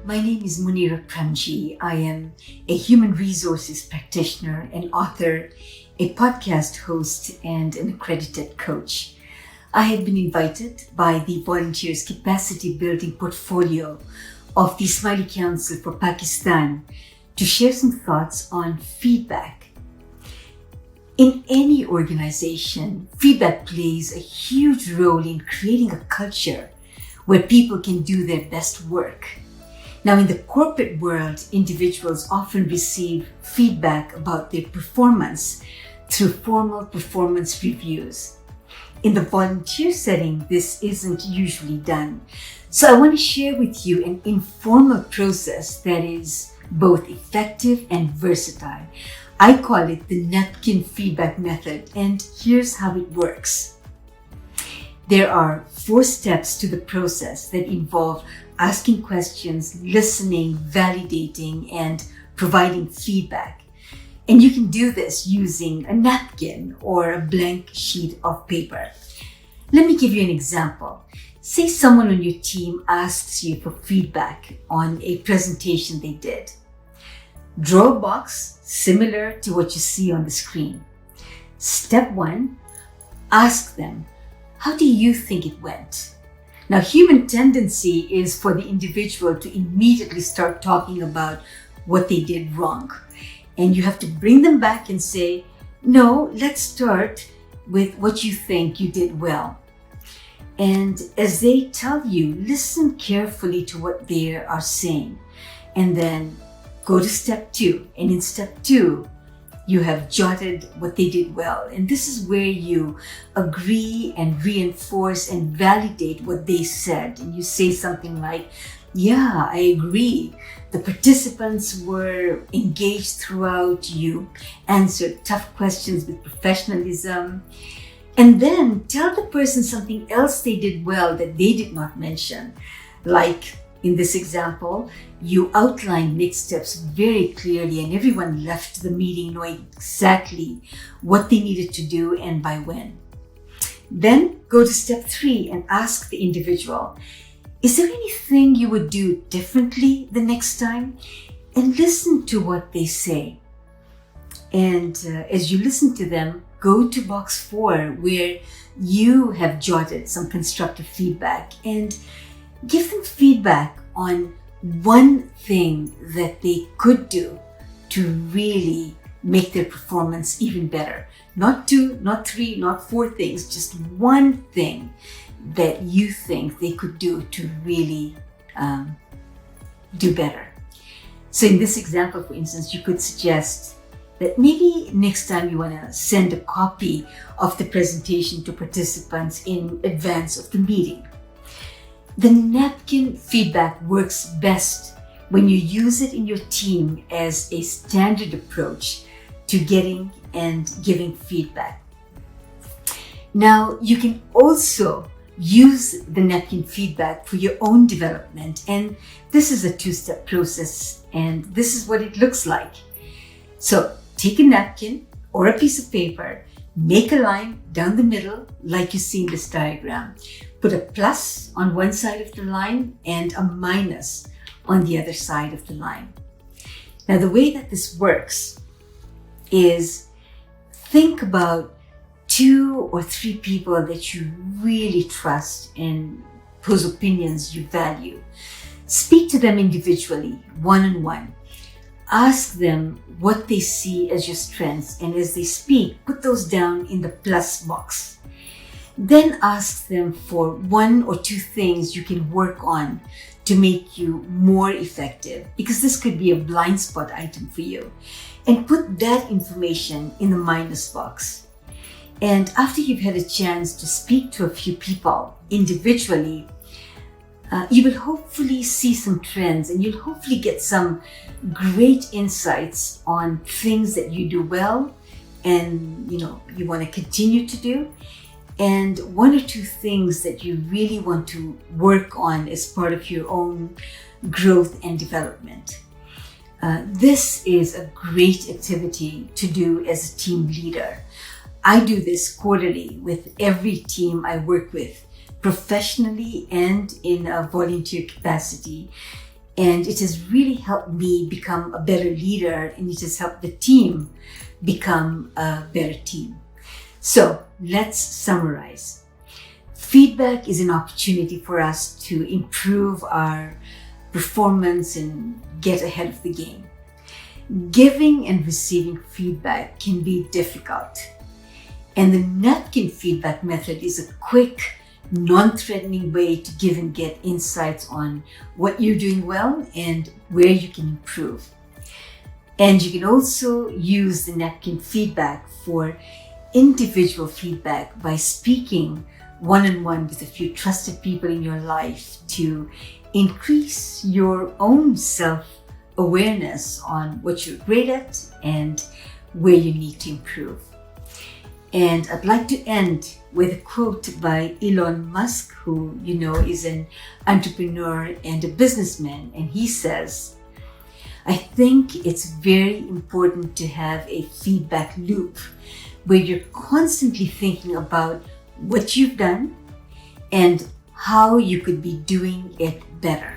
My name is Munira Premji. I am a human resources practitioner, an author, a podcast host, and an accredited coach. I have been invited by the Volunteers Capacity Building Portfolio of the Ismaili Council for Pakistan to share some thoughts on feedback. In any organization, feedback plays a huge role in creating a culture where people can do their best work. Now, in the corporate world, individuals often receive feedback about their performance through formal performance reviews. In the volunteer setting, this isn't usually done. So I want to share with you an informal process that is both effective and versatile. I call it the napkin feedback method, and here's how it works. There are 4 steps to the process that involve asking questions, listening, validating, and providing feedback. And you can do this using a napkin or a blank sheet of paper. Let me give you an example. Say someone on your team asks you for feedback on a presentation they did. Draw a box similar to what you see on the screen. Step 1, ask them, how do you think it went? Now, human tendency is for the individual to immediately start talking about what they did wrong. And you have to bring them back and say, no, let's start with what you think you did well. And as they tell you, listen carefully to what they are saying. And then go to step 2. And in step 2, you have jotted what they did well. And this is where you agree and reinforce and validate what they said. And you say something like, yeah, I agree. The participants were engaged throughout. You answered tough questions with professionalism. And then tell the person something else they did well that they did not mention. Like in this example, you outlined next steps very clearly and everyone left the meeting knowing exactly what they needed to do and by when. Then go to step 3 and ask the individual, is there anything you would do differently the next time? And listen to what they say. And as you listen to them, go to box 4 where you have jotted some constructive feedback and give them feedback on one thing that they could do to really make their performance even better. Not 2, not 3, not 4 things, just one thing that you think they could do to really do better. So in this example, for instance, you could suggest that maybe next time you want to send a copy of the presentation to participants in advance of the meeting. The napkin feedback works best when you use it in your team as a standard approach to getting and giving feedback. Now, you can also use the napkin feedback for your own development, and this is a 2-step process, and this is what it looks like. So, take a napkin or a piece of paper, make a line down the middle like you see in this diagram. Put a plus on one side of the line and a minus on the other side of the line. Now, the way that this works is think about 2 or 3 people that you really trust and whose opinions you value. Speak to them individually, one-on-one. Ask them what they see as your strengths, and as they speak, put those down in the plus box. Then ask them for 1 or 2 things you can work on to make you more effective, because this could be a blind spot item for you. And put that information in the minus box. And after you've had a chance to speak to a few people individually, you will hopefully see some trends, and you'll hopefully get some great insights on things that you do well and you want to continue to do, and 1 or 2 things that you really want to work on as part of your own growth and development. This is a great activity to do as a team leader. I do this quarterly with every team I work with, professionally and in a volunteer capacity. And it has really helped me become a better leader, and it has helped the team become a better team. So let's summarize. Feedback is an opportunity for us to improve our performance and get ahead of the game. Giving and receiving feedback can be difficult. And the napkin feedback method is a quick, non-threatening way to give and get insights on what you're doing well and where you can improve. And you can also use the napkin feedback for individual feedback by speaking one-on-one with a few trusted people in your life to increase your own self-awareness on what you're great at and where you need to improve. And I'd like to end with a quote by Elon Musk, who is an entrepreneur and a businessman. And he says, "I think it's very important to have a feedback loop where you're constantly thinking about what you've done and how you could be doing it better."